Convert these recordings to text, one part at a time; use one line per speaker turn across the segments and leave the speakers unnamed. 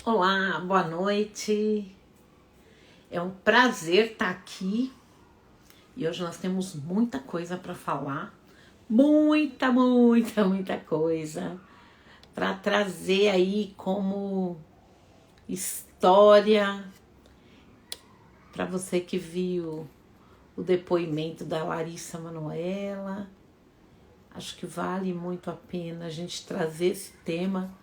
Olá, boa noite. É um prazer estar aqui e hoje nós temos muita coisa para falar, muita coisa para trazer aí como história para você que viu o depoimento da Larissa Manoela. Acho que vale muito a pena a gente trazer esse tema.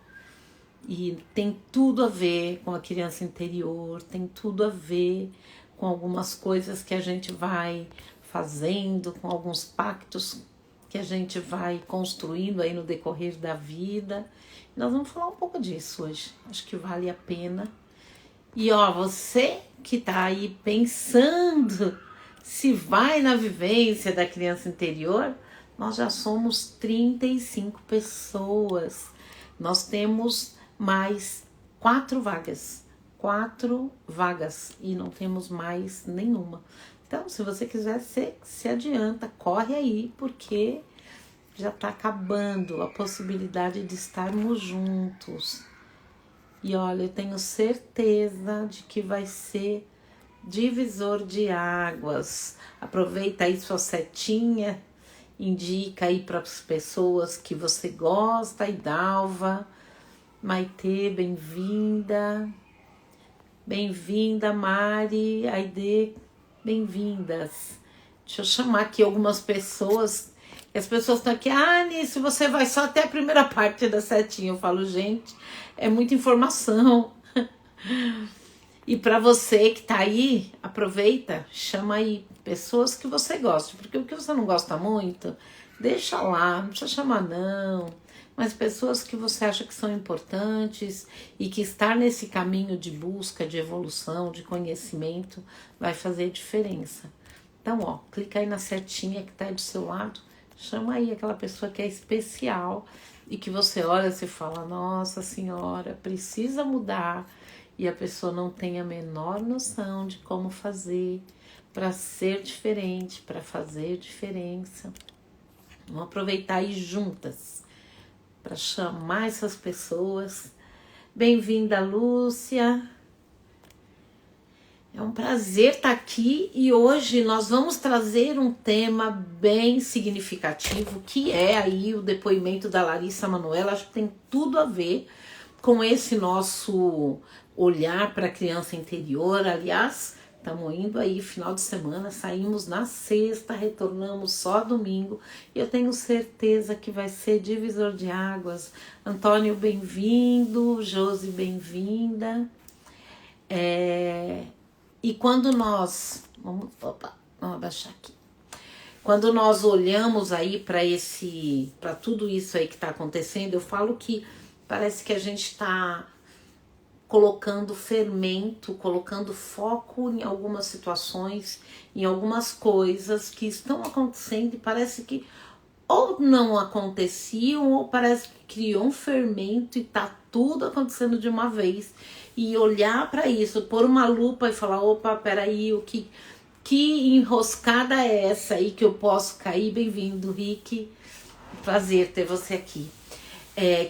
E tem tudo a ver com a criança interior, tem tudo a ver com algumas coisas que a gente vai fazendo, com alguns pactos que a gente vai construindo aí no decorrer da vida. Nós vamos falar um pouco disso hoje, acho que vale a pena. E ó, você que tá aí pensando se vai na vivência da criança interior, nós já somos 35 pessoas. Nós temos mais 4 vagas. 4 vagas e não temos mais nenhuma. Então, se você quiser, se adianta, corre aí, porque já está acabando a possibilidade de estarmos juntos. E olha, eu tenho certeza de que vai ser divisor de águas. Aproveita aí sua setinha, indica aí para as pessoas que você gosta. E Dalva, Maitê, bem-vinda. Bem-vinda, Mari, Aide, bem-vindas. Deixa eu chamar aqui algumas pessoas. As pessoas estão aqui, Nisso, você vai só até a primeira parte da setinha. Eu falo, gente, é muita informação. E para você que tá aí, aproveita, chama aí pessoas que você gosta. Porque o que você não gosta muito, deixa lá, não precisa chamar não. Mas pessoas que você acha que são importantes e que estar nesse caminho de busca, de evolução, de conhecimento, vai fazer diferença. Então, ó, clica aí na setinha que tá aí do seu lado, chama aí aquela pessoa que é especial e que você olha e fala, nossa senhora, precisa mudar. E a pessoa não tem a menor noção de como fazer para ser diferente, para fazer diferença. Vamos aproveitar aí juntas para chamar essas pessoas. Bem-vinda, Lúcia. É um prazer estar aqui e hoje nós vamos trazer um tema bem significativo, que é aí o depoimento da Larissa Manoela. Acho que tem tudo a ver com esse nosso olhar para a criança interior. Aliás, estamos indo aí final de semana, saímos na sexta, retornamos só domingo. E eu tenho certeza que vai ser divisor de águas. Antônio, bem-vindo. Josi, bem-vinda. E quando nós... Vamos abaixar aqui. Quando nós olhamos aí para tudo isso aí que está acontecendo, eu falo que parece que a gente está colocando fermento, colocando foco em algumas situações, em algumas coisas que estão acontecendo e parece que ou não aconteciam ou parece que criou um fermento e tá tudo acontecendo de uma vez. E olhar para isso, pôr uma lupa e falar, opa, peraí, que enroscada é essa aí que eu posso cair? Bem-vindo, Rick, prazer ter você aqui.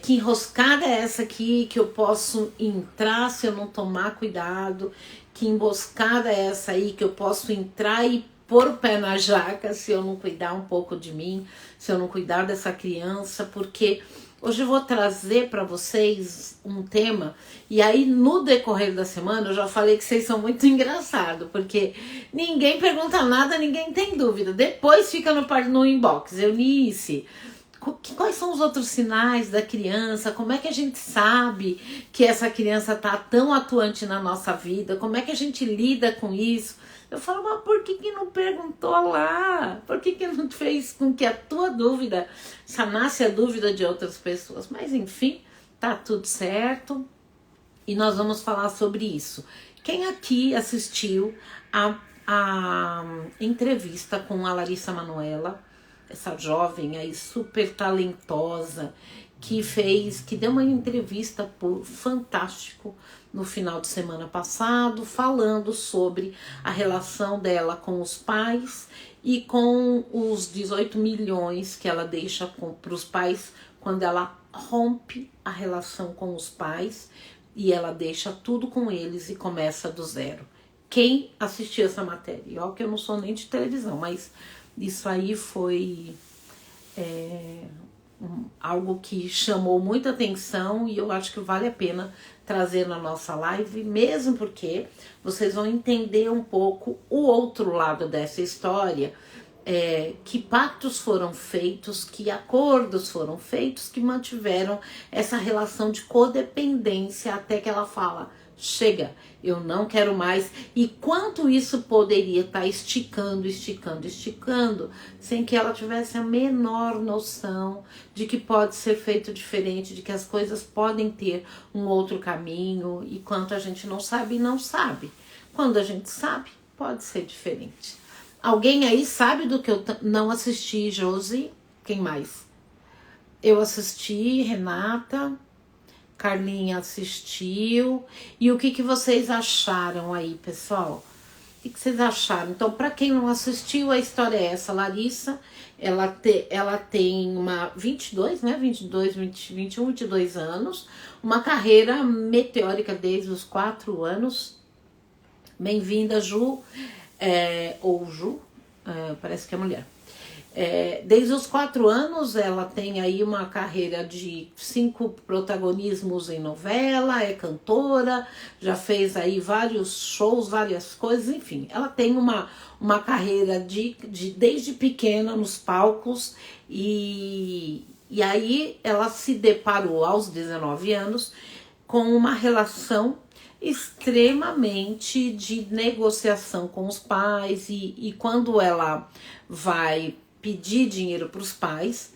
Que enroscada é essa aqui que eu posso entrar se eu não tomar cuidado? Que emboscada é essa aí que eu posso entrar e pôr o pé na jaca se eu não cuidar um pouco de mim, se eu não cuidar dessa criança? Porque hoje eu vou trazer para vocês um tema, e aí no decorrer da semana eu já falei que vocês são muito engraçados, porque ninguém pergunta nada, ninguém tem dúvida. Depois fica no inbox, Eunice, quais são os outros sinais da criança? Como é que a gente sabe que essa criança está tão atuante na nossa vida? Como é que a gente lida com isso? Eu falo, mas por que não perguntou lá? Por que não fez com que a tua dúvida sanasse a dúvida de outras pessoas? Mas enfim, tá tudo certo e nós vamos falar sobre isso. Quem aqui assistiu a entrevista com a Larissa Manoela, essa jovem aí super talentosa, que deu uma entrevista fantástico no final de semana passado, falando sobre a relação dela com os pais e com os 18 milhões que ela deixa para os pais quando ela rompe a relação com os pais e ela deixa tudo com eles e começa do zero. Quem assistiu essa matéria? E ó, que eu não sou nem de televisão, mas isso aí foi algo que chamou muita atenção e eu acho que vale a pena trazer na nossa live, mesmo porque vocês vão entender um pouco o outro lado dessa história, que pactos foram feitos, que acordos foram feitos, que mantiveram essa relação de codependência até que ela fala, chega, eu não quero mais. E quanto isso poderia estar esticando, sem que ela tivesse a menor noção de que pode ser feito diferente, de que as coisas podem ter um outro caminho, e quanto a gente não sabe, não sabe. Quando a gente sabe, pode ser diferente. Alguém aí sabe do que eu não assisti, Josi? Quem mais? Eu assisti, Renata, Carlinha assistiu. E o que vocês acharam aí, pessoal? O que vocês acharam? Então, para quem não assistiu, a história é essa. Larissa, ela tem uma 22, né? 22 anos. Uma carreira meteórica desde os 4 anos. Bem-vinda, Ju. Ou Ju, parece que é mulher. Desde os 4 anos ela tem aí uma carreira de 5 protagonismos em novela, é cantora, já fez aí vários shows, várias coisas, enfim. Ela tem uma carreira desde pequena nos palcos e aí ela se deparou aos 19 anos com uma relação extremamente de negociação com os pais e quando ela vai pedir dinheiro para os pais,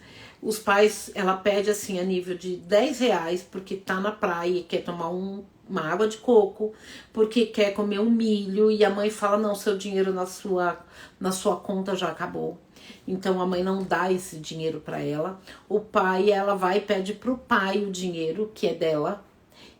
ela pede assim a nível de 10 reais porque tá na praia e quer tomar uma água de coco, porque quer comer um milho, e a mãe fala, não, seu dinheiro na sua conta já acabou. Então a mãe não dá esse dinheiro para ela. O pai, ela vai e pede pro pai o dinheiro que é dela,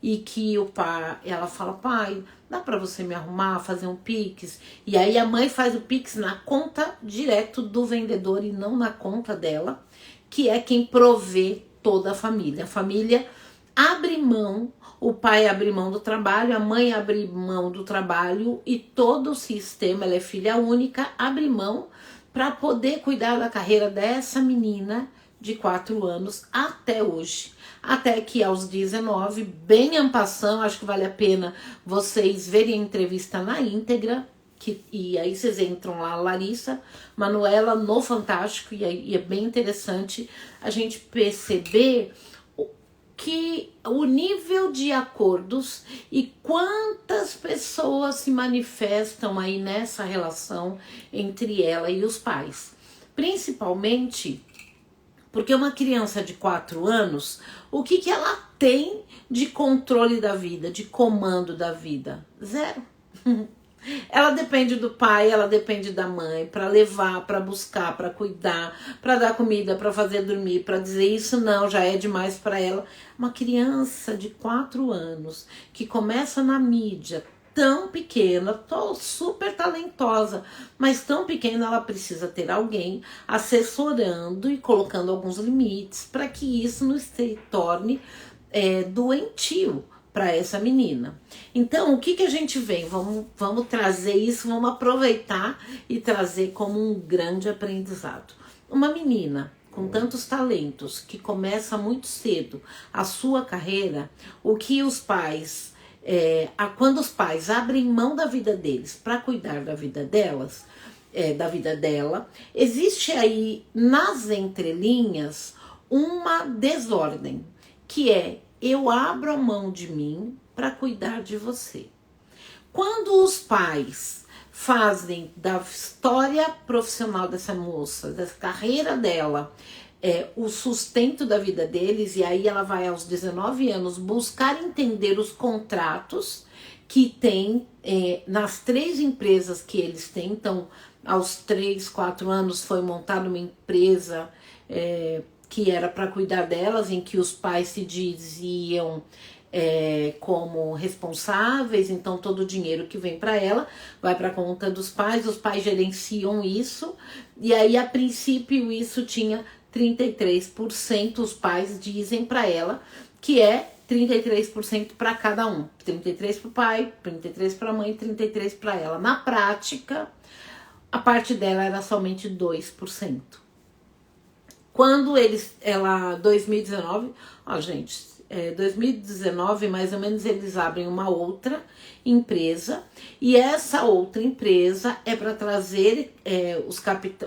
e que o pai, ela fala, pai, dá para você me arrumar, fazer um Pix? E aí a mãe faz o Pix na conta direto do vendedor e não na conta dela, que é quem provê toda a família. A família abre mão, o pai abre mão do trabalho, a mãe abre mão do trabalho e todo o sistema, ela é filha única, abre mão para poder cuidar da carreira dessa menina de 4 anos até hoje. Até que aos 19, bem en passant, acho que vale a pena vocês verem a entrevista na íntegra, e aí vocês entram lá, Larissa Manoela no Fantástico, e é bem interessante a gente perceber que o nível de acordos e quantas pessoas se manifestam aí nessa relação entre ela e os pais. Principalmente porque uma criança de 4 anos, o que ela tem de controle da vida, de comando da vida? Zero. Ela depende do pai, ela depende da mãe para levar, para buscar, para cuidar, para dar comida, para fazer dormir, para dizer isso não, já é demais para ela. Uma criança de 4 anos que começa na mídia tão pequena, super talentosa, mas tão pequena, ela precisa ter alguém assessorando e colocando alguns limites para que isso não se torne doentio para essa menina. Então, o que a gente vem? Vamos trazer isso, vamos aproveitar e trazer como um grande aprendizado. Uma menina com tantos talentos, que começa muito cedo a sua carreira, o que os pais... quando os pais abrem mão da vida deles para cuidar da vida delas, da vida dela, existe aí nas entrelinhas uma desordem, que é eu abro a mão de mim para cuidar de você. Quando os pais fazem da história profissional dessa moça, da carreira dela, o sustento da vida deles, e aí ela vai aos 19 anos buscar entender os contratos que tem nas 3 empresas que eles têm. Então, aos 3, 4 anos foi montada uma empresa que era para cuidar delas, em que os pais se diziam como responsáveis, então todo o dinheiro que vem para ela vai para a conta dos pais, os pais gerenciam isso, e aí a princípio isso tinha 33%, os pais dizem para ela que é 33% para cada um. 33% para o pai, 33% para a mãe, 33% para ela. Na prática, a parte dela era somente 2%. Quando 2019, gente, 2019 mais ou menos eles abrem uma outra empresa e essa outra empresa é para trazer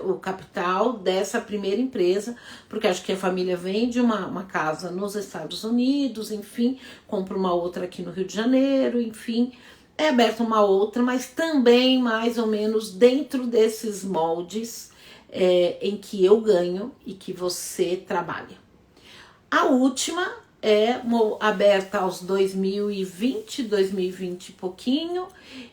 o capital dessa primeira empresa, porque acho que a família vende uma casa nos Estados Unidos, enfim, compra uma outra aqui no Rio de Janeiro, enfim, é aberta uma outra, mas também mais ou menos dentro desses moldes em que eu ganho e que você trabalha. A última é aberta aos 2020 e pouquinho,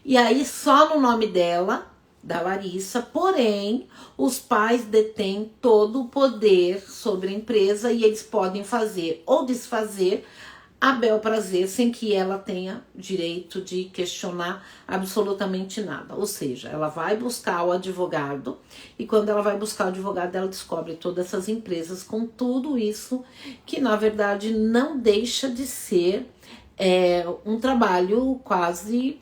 e aí só no nome dela, da Larissa, porém, os pais detêm todo o poder sobre a empresa e eles podem fazer ou desfazer a bel prazer, sem que ela tenha direito de questionar absolutamente nada. Ou seja, ela vai buscar o advogado e quando ela vai buscar o advogado, ela descobre todas essas empresas com tudo isso, que na verdade não deixa de ser um trabalho quase,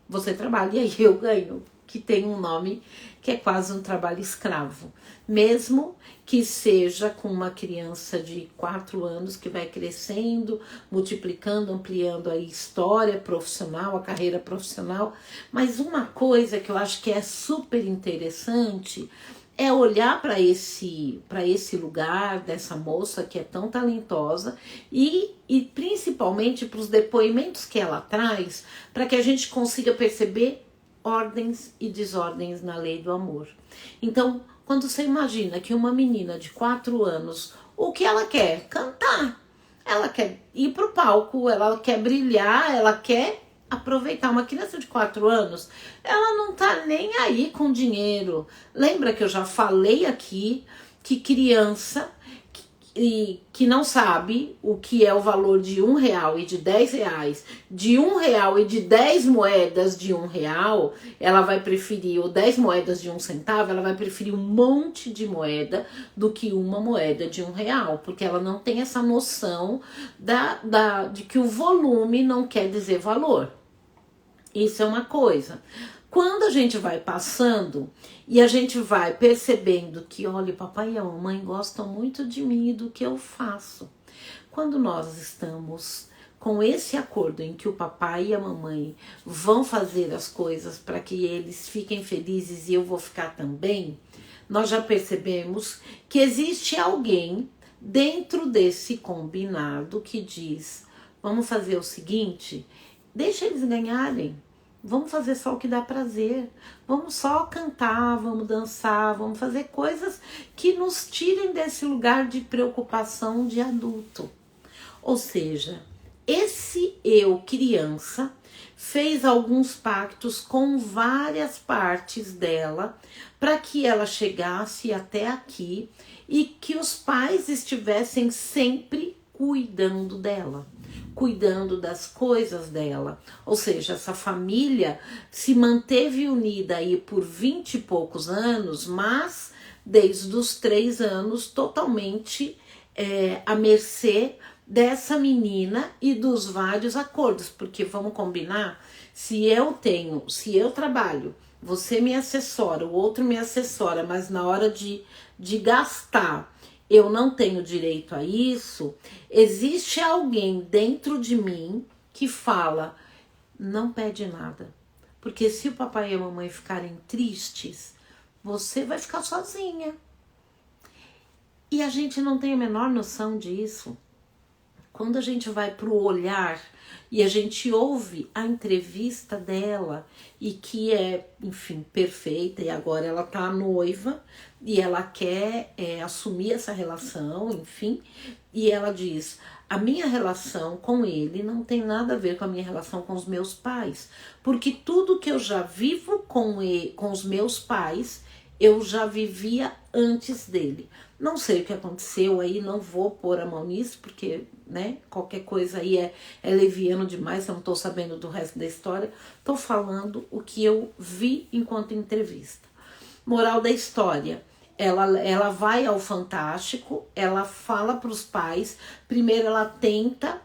você trabalha e eu ganho, que tem um nome que é quase um trabalho escravo. Mesmo que seja com uma criança de 4 anos que vai crescendo, multiplicando, ampliando a história profissional, a carreira profissional. Mas uma coisa que eu acho que é super interessante é olhar para esse lugar dessa moça que é tão talentosa e principalmente para os depoimentos que ela traz, para que a gente consiga perceber ordens e desordens na lei do amor. Então, quando você imagina que uma menina de 4 anos, o que ela quer? Cantar. Ela quer ir pro palco, ela quer brilhar, ela quer aproveitar. Uma criança de 4 anos, ela não tá nem aí com dinheiro. Lembra que eu já falei aqui que criança que não sabe o que é o valor de R$1 e de R$10, de R$1 e de 10 moedas de R$1, ela vai preferir, ou 10 moedas de 1 centavo, ela vai preferir um monte de moeda do que uma moeda de R$1, porque ela não tem essa noção de que o volume não quer dizer valor. Isso é uma coisa. Quando a gente vai passando e a gente vai percebendo que, olha, o papai e a mamãe gostam muito de mim e do que eu faço. Quando nós estamos com esse acordo em que o papai e a mamãe vão fazer as coisas para que eles fiquem felizes e eu vou ficar também, nós já percebemos que existe alguém dentro desse combinado que diz, vamos fazer o seguinte, deixa eles ganharem. Vamos fazer só o que dá prazer, vamos só cantar, vamos dançar, vamos fazer coisas que nos tirem desse lugar de preocupação de adulto. Ou seja, esse eu, criança, fez alguns pactos com várias partes dela para que ela chegasse até aqui e que os pais estivessem sempre cuidando dela, cuidando das coisas dela. Ou seja, essa família se manteve unida aí por 20 e poucos anos, mas desde os 3 anos totalmente à mercê dessa menina e dos vários acordos, porque vamos combinar, se eu trabalho, você me assessora, o outro me assessora, mas na hora de gastar, eu não tenho direito a isso, existe alguém dentro de mim que fala, não pede nada. Porque se o papai e a mamãe ficarem tristes, você vai ficar sozinha. E a gente não tem a menor noção disso. Quando a gente vai pro olhar e a gente ouve a entrevista dela e que é, enfim, perfeita, e agora ela tá noiva e ela quer assumir essa relação, enfim, e ela diz, a minha relação com ele não tem nada a ver com a minha relação com os meus pais, porque tudo que eu já vivo com os meus pais, eu já vivia antes dele. Não sei o que aconteceu aí, não vou pôr a mão nisso, porque, né, qualquer coisa aí é leviano demais, eu não tô sabendo do resto da história. Tô falando o que eu vi enquanto entrevista. Moral da história, ela vai ao Fantástico, ela fala para os pais, primeiro ela tenta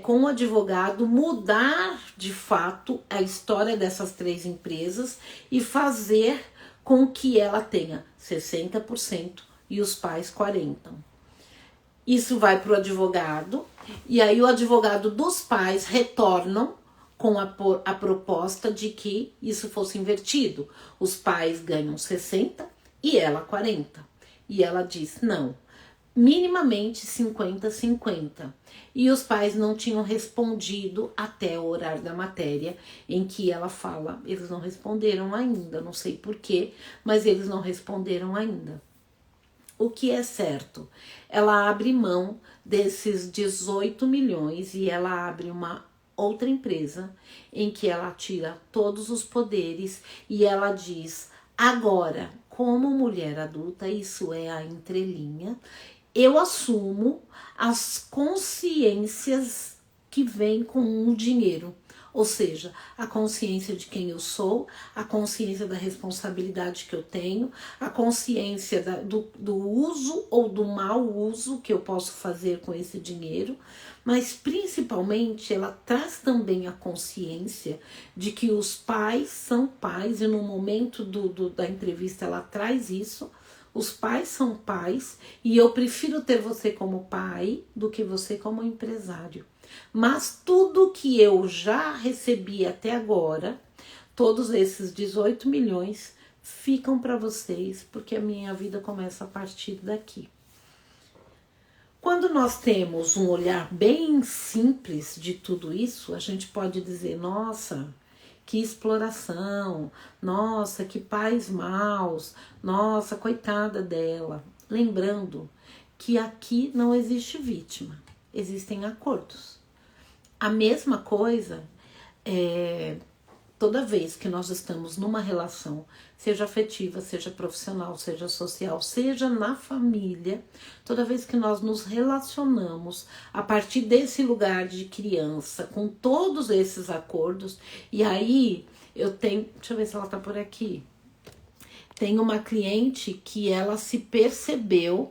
com o advogado, mudar de fato a história dessas 3 empresas e fazer com que ela tenha 60% e os pais 40%. Isso vai para o advogado, e aí o advogado dos pais retornam com a proposta de que isso fosse invertido. Os pais ganham 60% e ela 40%. E ela diz, não, minimamente 50-50. E os pais não tinham respondido até o horário da matéria, em que ela fala, eles não responderam ainda, não sei porquê, mas eles não responderam ainda. O que é certo? Ela abre mão desses 18 milhões e ela abre uma outra empresa em que ela tira todos os poderes e ela diz, agora, como mulher adulta, isso é a entrelinha, eu assumo as consciências que vêm com o dinheiro. Ou seja, a consciência de quem eu sou, a consciência da responsabilidade que eu tenho, a consciência do uso ou do mau uso que eu posso fazer com esse dinheiro, mas principalmente ela traz também a consciência de que os pais são pais, e no momento da entrevista ela traz isso, os pais são pais e eu prefiro ter você como pai do que você como empresário. Mas tudo que eu já recebi até agora, todos esses 18 milhões, ficam para vocês, porque a minha vida começa a partir daqui. Quando nós temos um olhar bem simples de tudo isso, a gente pode dizer, nossa, que exploração, nossa, que pais maus, nossa, coitada dela. Lembrando que aqui não existe vítima, existem acordos. A mesma coisa toda vez que nós estamos numa relação, seja afetiva, seja profissional, seja social, seja na família, toda vez que nós nos relacionamos a partir desse lugar de criança, com todos esses acordos, e aí eu tenho, deixa eu ver se ela tá por aqui, tem uma cliente que ela se percebeu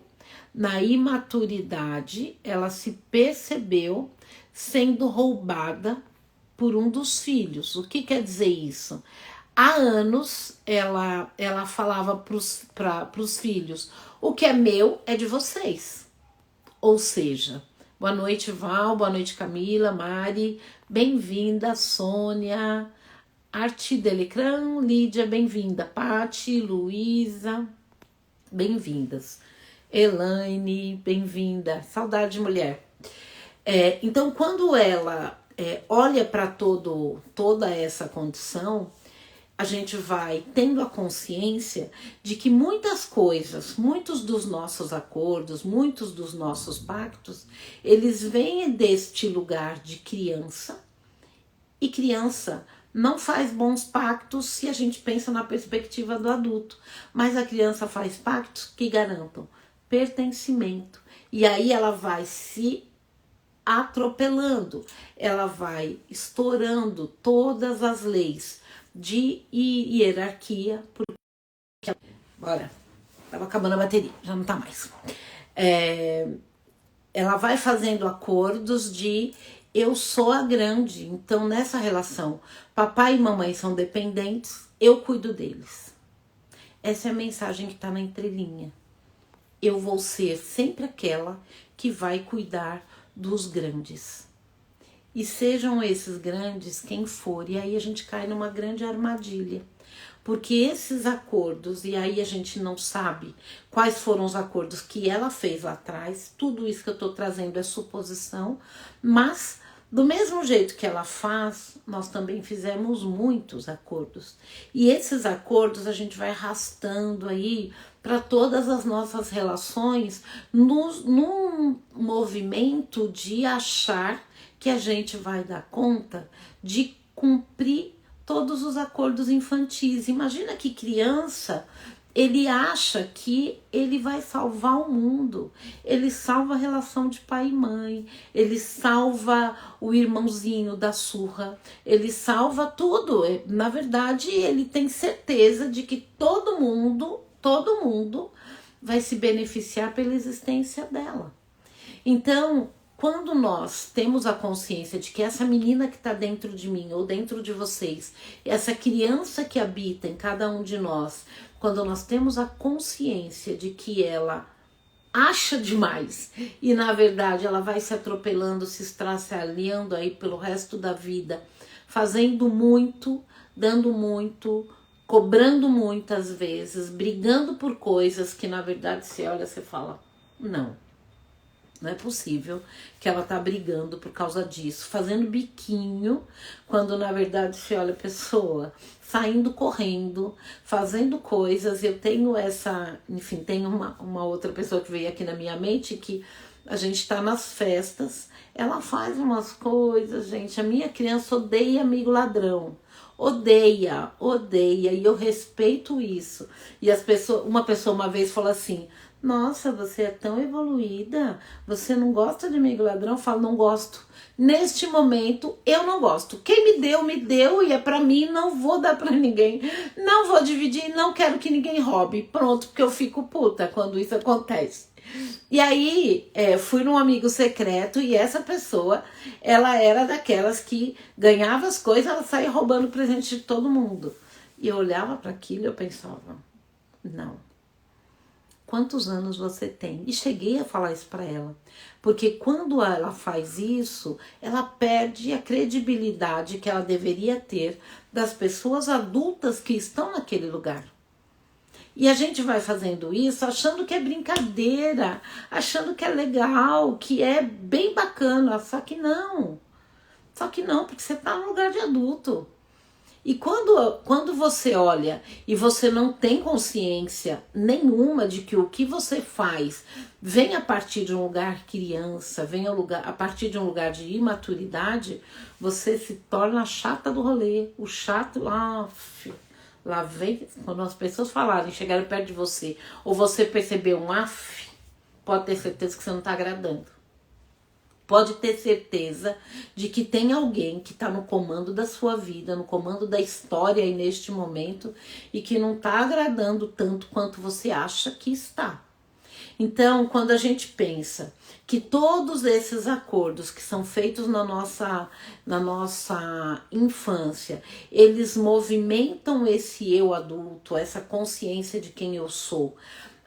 na imaturidade, ela se percebeu sendo roubada por um dos filhos. O que quer dizer isso? Há anos ela falava para os filhos, o que é meu é de vocês. Ou seja, boa noite Val, boa noite Camila, Mari, bem-vinda Sônia, Arte Delecrã, Lídia, bem-vinda, Pati, Luísa, bem-vindas, Elaine, bem-vinda, saudade de mulher. Então quando ela olha para toda essa condição, a gente vai tendo a consciência de que muitas coisas, muitos dos nossos acordos, muitos dos nossos pactos, eles vêm deste lugar de criança, e criança não faz bons pactos se a gente pensa na perspectiva do adulto, mas a criança faz pactos que garantam pertencimento, e aí ela vai se atropelando, ela vai estourando todas as leis de hierarquia, porque bora, tava acabando a bateria, já não tá mais. Ela vai fazendo acordos de eu sou a grande, então nessa relação, papai e mamãe são dependentes, eu cuido deles. Essa é a mensagem que tá na entrelinha. Eu vou ser sempre aquela que vai cuidar dos grandes. E sejam esses grandes quem for, e aí a gente cai numa grande armadilha. Porque esses acordos, e aí a gente não sabe quais foram os acordos que ela fez lá atrás, tudo isso que eu tô trazendo é suposição, mas do mesmo jeito que ela faz, nós também fizemos muitos acordos. E esses acordos a gente vai arrastando aí para todas as nossas relações num movimento de achar que a gente vai dar conta de cumprir todos os acordos infantis. Imagina que criança, ele acha que ele vai salvar o mundo, ele salva a relação de pai e mãe, ele salva o irmãozinho da surra, ele salva tudo. Na verdade, ele tem certeza de que todo mundo vai se beneficiar pela existência dela. Então, quando nós temos a consciência de que essa menina que está dentro de mim ou dentro de vocês, essa criança que habita em cada um de nós, quando nós temos a consciência de que ela acha demais e na verdade ela vai se atropelando, se estraçalhando aí pelo resto da vida, fazendo muito, dando muito, cobrando muitas vezes, brigando por coisas que na verdade você olha, você fala, não é possível que ela tá brigando por causa disso, fazendo biquinho, quando na verdade você olha a pessoa saindo correndo, fazendo coisas. Eu tenho enfim, tem uma outra pessoa que veio aqui na minha mente que a gente tá nas festas, ela faz umas coisas, gente, a minha criança odeia amigo ladrão. Odeia, e eu respeito isso. E uma pessoa uma vez falou assim, nossa, você é tão evoluída, você não gosta de amigo ladrão? Eu falo, não gosto. Neste momento, eu não gosto. Quem me deu e é pra mim, não vou dar pra ninguém. Não vou dividir, não quero que ninguém roube. Pronto, porque eu fico puta quando isso acontece. E aí, fui num amigo secreto e essa pessoa, ela era daquelas que ganhava as coisas, ela saía roubando presente de todo mundo. E eu olhava para aquilo e eu pensava, não. Quantos anos você tem? E cheguei a falar isso para ela. Porque quando ela faz isso, ela perde a credibilidade que ela deveria ter das pessoas adultas que estão naquele lugar. E a gente vai fazendo isso achando que é brincadeira, achando que é legal, que é bem bacana, só que não, porque você está no lugar de adulto. E quando você olha e você não tem consciência nenhuma de que o que você faz vem a partir de um lugar criança, vem a partir de um lugar de imaturidade, você se torna a chata do rolê, o chato, lá vem, quando as pessoas falarem, chegarem perto de você, ou você perceber um pode ter certeza que você não está agradando. Pode ter certeza de que tem alguém que está no comando da sua vida, no comando da história aí neste momento, e que não está agradando tanto quanto você acha que está. Então, quando a gente pensa que todos esses acordos que são feitos na nossa infância, eles movimentam esse eu adulto, essa consciência de quem eu sou,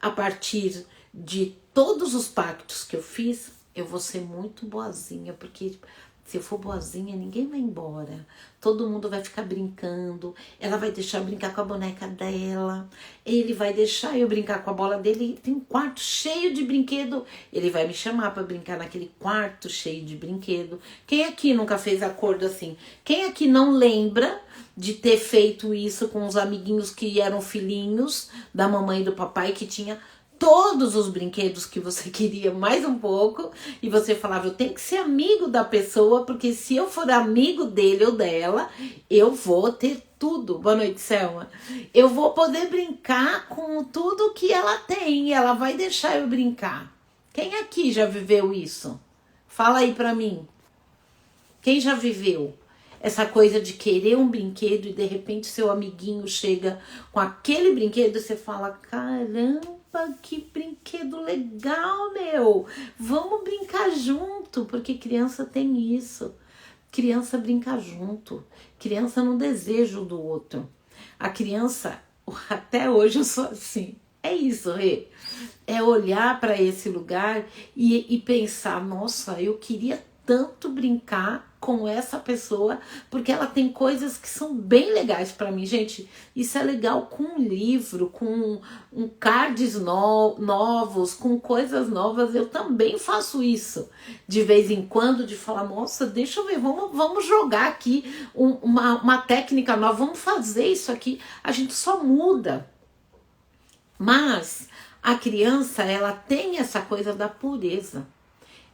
a partir de todos os pactos que eu fiz, eu vou ser muito boazinha, porque se eu for boazinha, ninguém vai embora. Todo mundo vai ficar brincando. Ela vai deixar eu brincar com a boneca dela. Ele vai deixar eu brincar com a bola dele. Tem um quarto cheio de brinquedo. Ele vai me chamar para brincar naquele quarto cheio de brinquedo. Quem aqui nunca fez acordo assim? Quem aqui não lembra de ter feito isso com os amiguinhos que eram filhinhos da mamãe e do papai, que tinha todos os brinquedos que você queria, mais um pouco, e você falava, eu tenho que ser amigo da pessoa, porque se eu for amigo dele ou dela, eu vou ter tudo. Boa noite, Selma. Eu vou poder brincar com tudo que ela tem, ela vai deixar eu brincar. Quem aqui já viveu isso? Fala aí pra mim. Quem já viveu essa coisa de querer um brinquedo e de repente seu amiguinho chega com aquele brinquedo e você fala, caramba, que brinquedo legal, meu. Vamos brincar junto, porque criança tem isso. Criança brinca junto. Criança não deseja o do outro. A criança, até hoje eu sou assim. É isso, Rê. É olhar para esse lugar e pensar, nossa, eu queria tanto brincar com essa pessoa, porque ela tem coisas que são bem legais para mim. Gente, isso é legal com um livro, com cards novos, com coisas novas. Eu também faço isso de vez em quando, de falar, nossa, deixa eu ver, vamos jogar aqui uma técnica nova, vamos fazer isso aqui. A gente só muda. Mas a criança, ela tem essa coisa da pureza.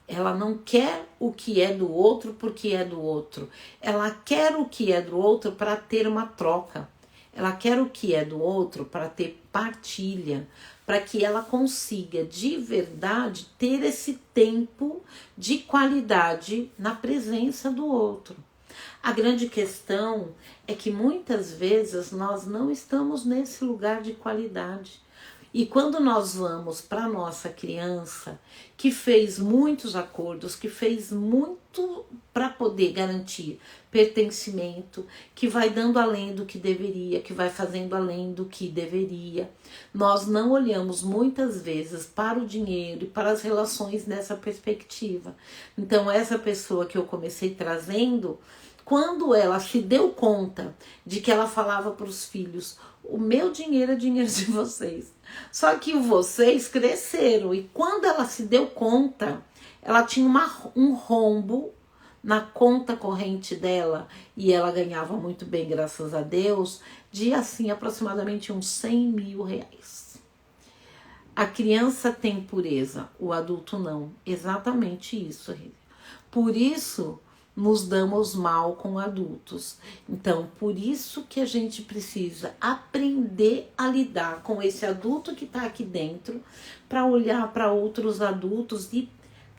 Ela não quer o que é do outro porque é do outro. Ela quer o que é do outro para ter uma troca. Ela quer o que é do outro para ter partilha, para que ela consiga de verdade ter esse tempo de qualidade na presença do outro. A grande questão é que muitas vezes nós não estamos nesse lugar de qualidade. E quando nós vamos para nossa criança, que fez muitos acordos, que fez muito para poder garantir pertencimento, que vai dando além do que deveria, que vai fazendo além do que deveria, nós não olhamos muitas vezes para o dinheiro e para as relações nessa perspectiva. Então, essa pessoa que eu comecei trazendo, quando ela se deu conta de que ela falava para os filhos: o meu dinheiro é dinheiro de vocês. Só que vocês cresceram, e quando ela se deu conta, ela tinha um rombo na conta corrente dela, e ela ganhava muito bem, graças a Deus, de assim aproximadamente uns 100 mil reais. A criança tem pureza, o adulto não. Exatamente isso. Por isso nos damos mal com adultos. Então, por isso que a gente precisa aprender a lidar com esse adulto que está aqui dentro, para olhar para outros adultos e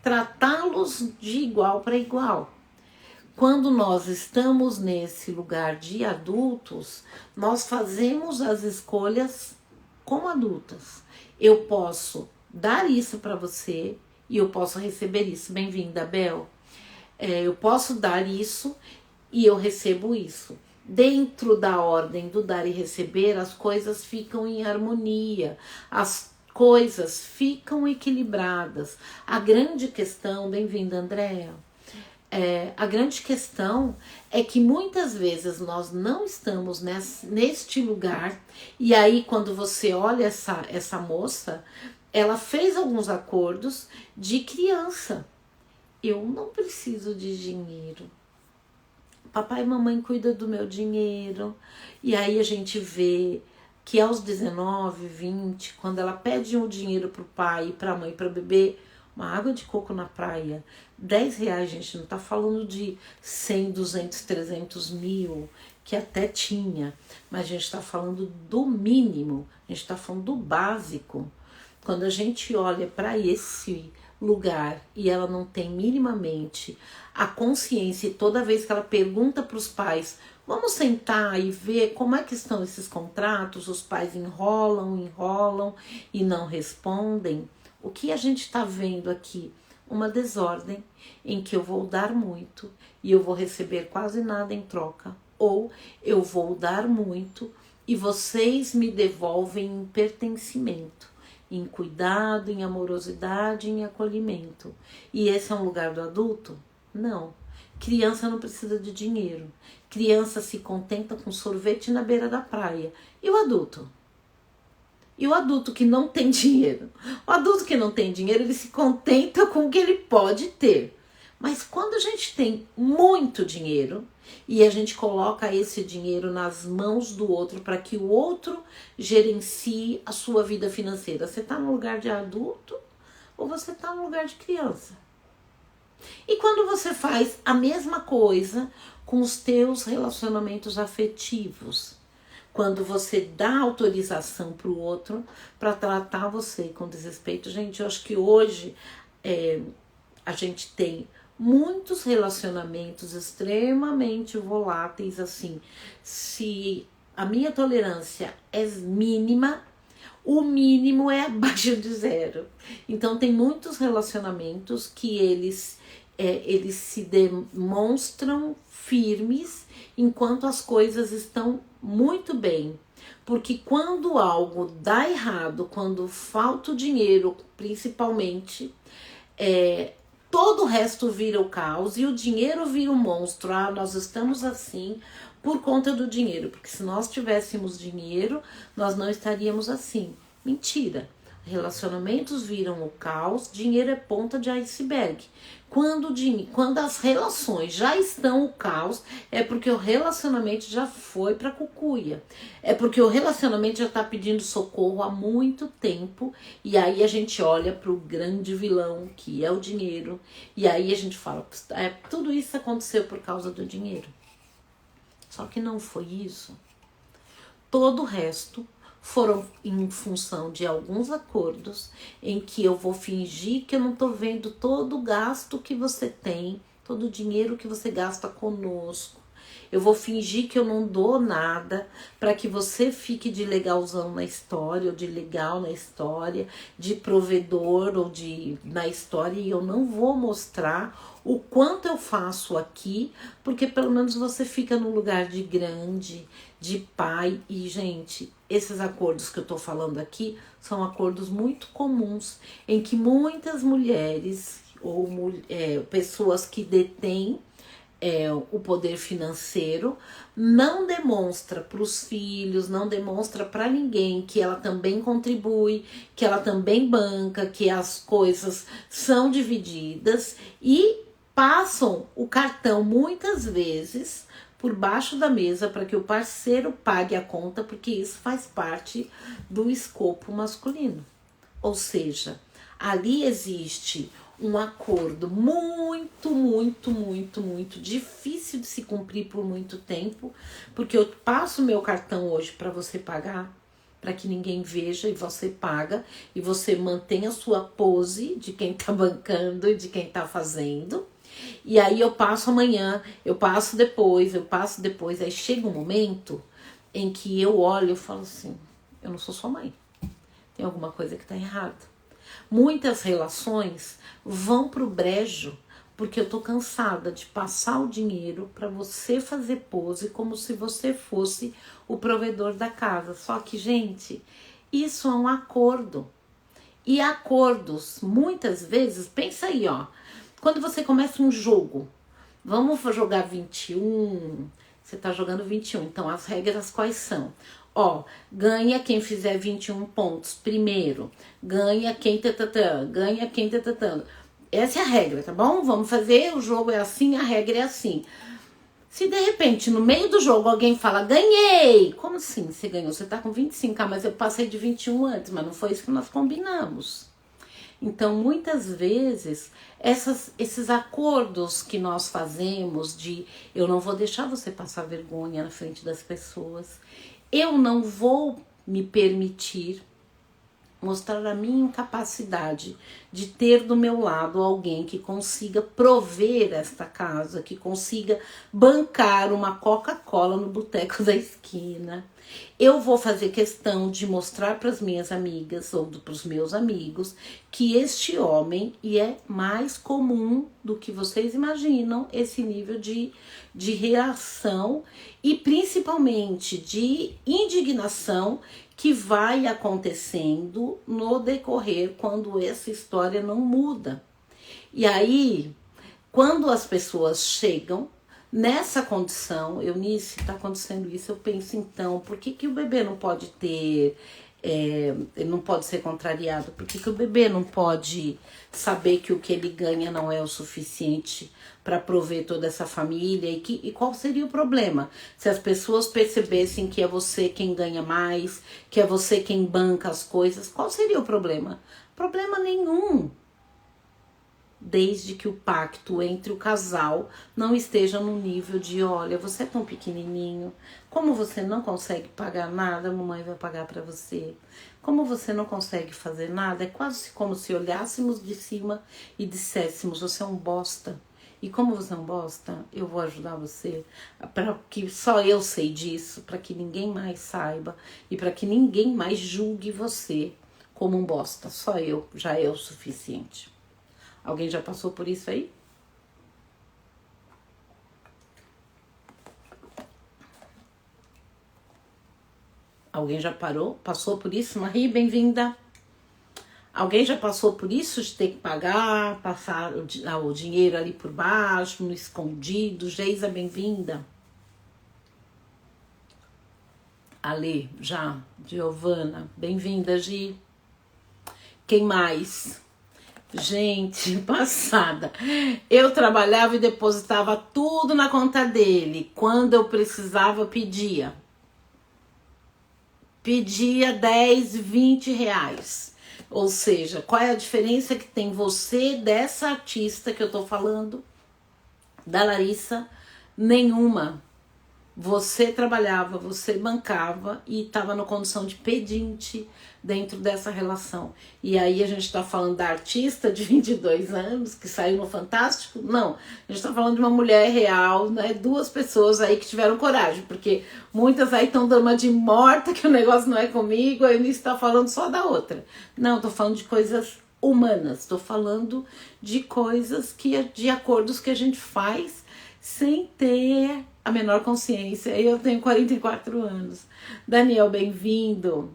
tratá-los de igual para igual. Quando nós estamos nesse lugar de adultos, nós fazemos as escolhas como adultas. Eu posso dar isso para você e eu posso receber isso. Bem-vinda, Bel. Eu posso dar isso e eu recebo isso. Dentro da ordem do dar e receber, as coisas ficam em harmonia, as coisas ficam equilibradas. A grande questão, bem-vinda, Andréa, a grande questão é que muitas vezes nós não estamos neste lugar, e aí quando você olha essa moça, ela fez alguns acordos de criança. Eu não preciso de dinheiro. Papai e mamãe cuidam do meu dinheiro. E aí a gente vê que aos 19, 20, quando ela pede um dinheiro pro pai e pra mãe para beber uma água de coco na praia, 10 reais, gente, não tá falando de 100, 200, 300 mil, que até tinha, mas a gente tá falando do mínimo, a gente tá falando do básico. Quando a gente olha para esse lugar e ela não tem minimamente a consciência, e toda vez que ela pergunta para os pais: vamos sentar e ver como é que estão esses contratos, os pais enrolam e não respondem. O que a gente está vendo aqui? Uma desordem em que eu vou dar muito e eu vou receber quase nada em troca, ou eu vou dar muito e vocês me devolvem em pertencimento, em cuidado, em amorosidade, em acolhimento. E esse é um lugar do adulto? Não. Criança não precisa de dinheiro. Criança se contenta com sorvete na beira da praia. E o adulto? E o adulto que não tem dinheiro? O adulto que não tem dinheiro, ele se contenta com o que ele pode ter. Mas quando a gente tem muito dinheiro e a gente coloca esse dinheiro nas mãos do outro para que o outro gerencie a sua vida financeira, você está no lugar de adulto ou você está no lugar de criança? E quando você faz a mesma coisa com os teus relacionamentos afetivos, quando você dá autorização para o outro para tratar você com desrespeito, gente, eu acho que hoje a gente tem muitos relacionamentos extremamente voláteis, assim. Se a minha tolerância é mínima, o mínimo é abaixo de 0. Então tem muitos relacionamentos que eles se demonstram firmes enquanto as coisas estão muito bem. Porque quando algo dá errado, quando falta o dinheiro, principalmente, todo o resto vira o caos e o dinheiro vira um monstro. Nós estamos assim por conta do dinheiro, porque se nós tivéssemos dinheiro, nós não estaríamos assim. Mentira. Relacionamentos viram o caos, dinheiro é ponta de iceberg. Quando as relações já estão o caos, é porque o relacionamento já foi pra cucuia. É porque o relacionamento já tá pedindo socorro há muito tempo. E aí a gente olha pro grande vilão, que é o dinheiro. E aí a gente fala: tudo isso aconteceu por causa do dinheiro. Só que não foi isso. Todo o resto foram em função de alguns acordos em que eu vou fingir que eu não tô vendo todo o gasto que você tem, todo o dinheiro que você gasta conosco. eu vou fingir que eu não dou nada para que você fique de legalzão na história, ou de legal na história, de provedor ou de na história, e eu não vou mostrar o quanto eu faço aqui, porque pelo menos você fica no lugar de grande, de pai. E, gente, esses acordos que eu tô falando aqui são acordos muito comuns, em que muitas mulheres ou pessoas que detêm o poder financeiro não demonstra para os filhos, não demonstra para ninguém que ela também contribui, que ela também banca, que as coisas são divididas, e passam o cartão muitas vezes por baixo da mesa para que o parceiro pague a conta, porque isso faz parte do escopo masculino. Ou seja, ali existe um acordo muito, muito, muito, muito difícil de se cumprir por muito tempo, porque eu passo meu cartão hoje para você pagar, para que ninguém veja, e você paga, e você mantém a sua pose de quem tá bancando e de quem tá fazendo. E aí eu passo amanhã, eu passo depois, aí chega um momento em que eu olho e falo assim, eu não sou sua mãe, tem alguma coisa que tá errada. Muitas relações vão pro brejo porque eu tô cansada de passar o dinheiro para você fazer pose como se você fosse o provedor da casa. Só que, gente, isso é um acordo. E acordos, muitas vezes, pensa aí, ó, quando você começa um jogo, vamos jogar 21, você tá jogando 21, então as regras quais são? Ó, ganha quem fizer 21 pontos primeiro, ganha quem ganha quem Essa é a regra, tá bom? Vamos fazer, o jogo é assim, a regra é assim. Se de repente, no meio do jogo, alguém fala, ganhei! Como assim você ganhou? Você tá com 25, mas eu passei de 21 antes, mas não foi isso que nós combinamos. Então, muitas vezes, esses acordos que nós fazemos de eu não vou deixar você passar vergonha na frente das pessoas, eu não vou me permitir mostrar a minha incapacidade de ter do meu lado alguém que consiga prover esta casa, que consiga bancar uma Coca-Cola no boteco da esquina. Eu vou fazer questão de mostrar para as minhas amigas ou para os meus amigos que este homem, e é mais comum do que vocês imaginam, esse nível de reação e principalmente de indignação que vai acontecendo no decorrer quando essa história não muda. E aí, quando as pessoas chegam nessa condição, Eunice, está acontecendo isso, eu penso então, por que o bebê não pode ter, ele não pode ser contrariado? Por que o bebê não pode saber que o que ele ganha não é o suficiente para prover toda essa família? E qual seria o problema? Se as pessoas percebessem que é você quem ganha mais, que é você quem banca as coisas, qual seria o problema? Problema nenhum. Desde que o pacto entre o casal não esteja no nível de, olha, você é tão pequenininho, como você não consegue pagar nada, a mamãe vai pagar para você. Como você não consegue fazer nada, é quase como se olhássemos de cima e disséssemos, você é um bosta. E como você é um bosta, eu vou ajudar você, para que só eu sei disso, para que ninguém mais saiba e para que ninguém mais julgue você como um bosta. Só eu já é o suficiente. Alguém já passou por isso aí? Alguém já passou por isso? Marie, bem-vinda. Alguém já passou por isso de ter que pagar, passar o dinheiro ali por baixo, no escondido? Geisa, bem-vinda. Ale, já. Giovana, bem-vinda, Gi. Quem mais? Gente, passada. Eu trabalhava e depositava tudo na conta dele. Quando eu precisava, pedia. Pedia 10, 20 reais. Ou seja, qual é a diferença que tem você dessa artista que eu tô falando? Da Larissa? Nenhuma. Você trabalhava, você bancava e estava na condição de pedinte dentro dessa relação. E aí a gente está falando da artista de 22 anos que saiu no Fantástico? Não, a gente está falando de uma mulher real, né? Duas pessoas aí que tiveram coragem, porque muitas aí estão dando uma de morta que o negócio não é comigo, aí você está falando só da outra. Não, estou falando de coisas humanas, estou falando de coisas de acordos que a gente faz sem ter a menor consciência. Eu tenho 44 anos. Daniel, bem-vindo.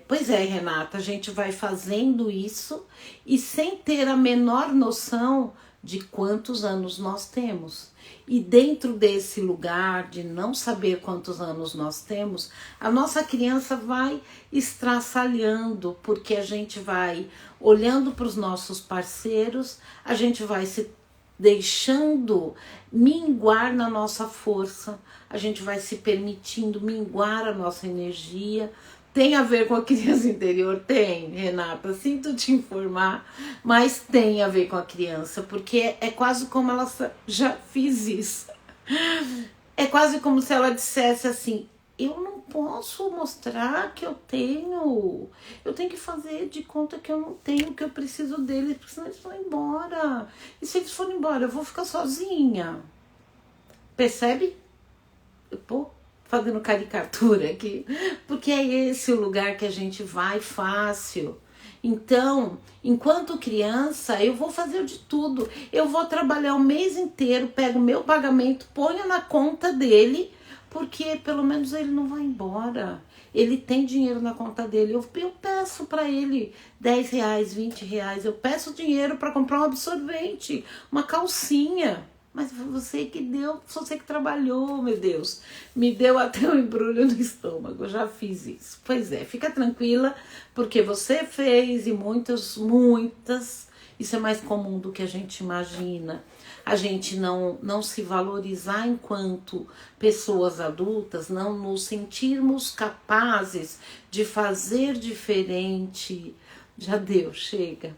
Pois é, Renata, a gente vai fazendo isso e sem ter a menor noção de quantos anos nós temos. E dentro desse lugar de não saber quantos anos nós temos, a nossa criança vai estraçalhando, porque a gente vai olhando para os nossos parceiros, a gente vai se deixando minguar na nossa força, a gente vai se permitindo minguar a nossa energia. Tem a ver com a criança interior? Tem, Renata, sinto te informar, mas tem a ver com a criança, porque é quase como ela já fiz isso. É quase como se ela dissesse assim, eu não posso mostrar que eu tenho que fazer de conta que eu não tenho, que eu preciso deles, porque senão eles vão embora. E se eles forem embora, eu vou ficar sozinha. Percebe? Eu tô fazendo caricatura aqui, porque é esse o lugar que a gente vai fácil. Então, enquanto criança, eu vou fazer de tudo. Eu vou trabalhar o mês inteiro, pego o meu pagamento, ponho na conta dele, porque pelo menos ele não vai embora. Ele tem dinheiro na conta dele. Eu peço para ele 10 reais, 20 reais. Eu peço dinheiro para comprar um absorvente, uma calcinha. Mas foi você que deu, você que trabalhou, meu Deus. Me deu até um embrulho no estômago, eu já fiz isso. Pois é, fica tranquila, porque você fez e muitas, isso é mais comum do que a gente imagina. A gente não se valorizar enquanto pessoas adultas, não nos sentirmos capazes de fazer diferente. Já deu, chega.